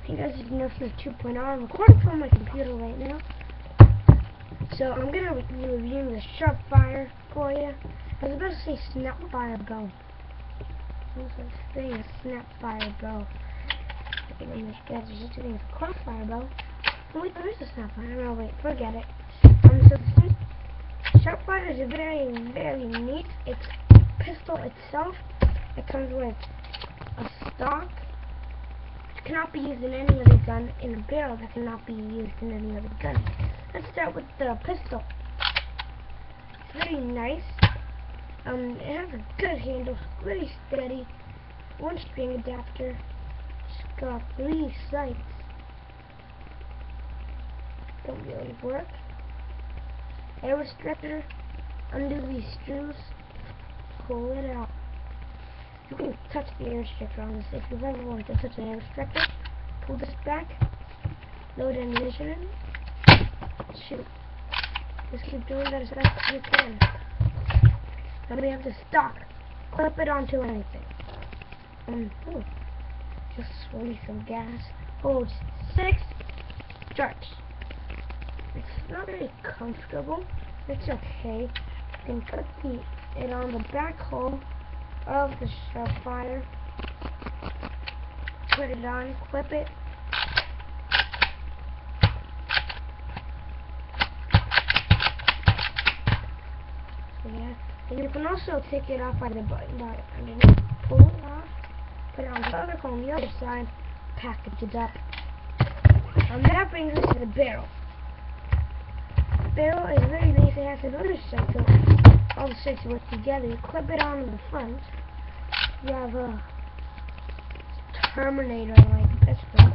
Hey guys, it's Nerfness 2.0. I'm recording from my computer right now. So I'm gonna be reviewing the Sharpfire for you. I was about to say Snapfire Bow. What was I saying? Snapfire Bow. I think I'm just doing a Crossfire Bow. Oh wait, there is a Snapfire. No, wait, forget it. So Sharpfire is a very, very neat. It's pistol itself. It comes with a stock. Cannot be used in any other gun, in a barrel that cannot be used in any other gun. Let's start with the pistol. It's very nice. It has a good handle, very steady. One string adapter. It's got 3 sights. Don't really work. Air restrictor. Undo these screws. Pull it out. You can touch the air restrictor on this. If you've ever wanted to touch an air restrictor, pull this back, load ammunition in, shoot. Just keep doing that as fast as you can. Then we have the stock. Clip it onto anything. Ooh, just release some gas. Hold 6 starts. It's not very comfortable. It's okay. You can put it on the back hole of the Sharpfire, put it on, clip it, so yeah, and you can also take it off by the button by underneath, pull it off, put it on the other hole on the other side, package it up. That brings us to the barrel. The barrel is very nice. It has another sight, so all the sights work together. You clip it on the front. You have a Terminator like pistol.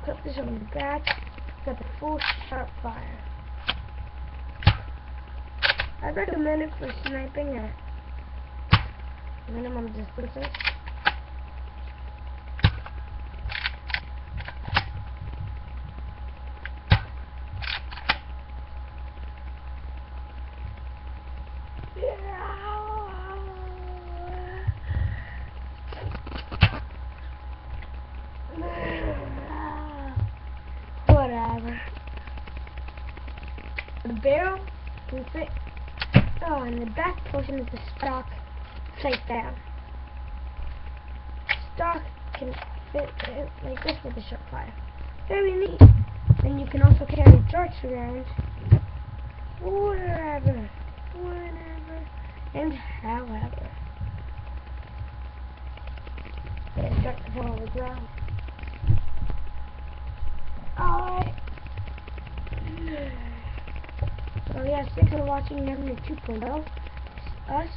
Clip this on the back. Got the full Sharpfire. I recommend it for sniping at minimum distances. Whatever. The barrel can fit. Oh, and the back portion is the stock sight down. Stock can fit like this with the Sharpfire. Very neat. Then you can also carry darts around. Whatever. Whenever. And however. Yeah, dart to fall on the ground. Alright. So yeah, thanks for watching Nerfness 2.0. Us.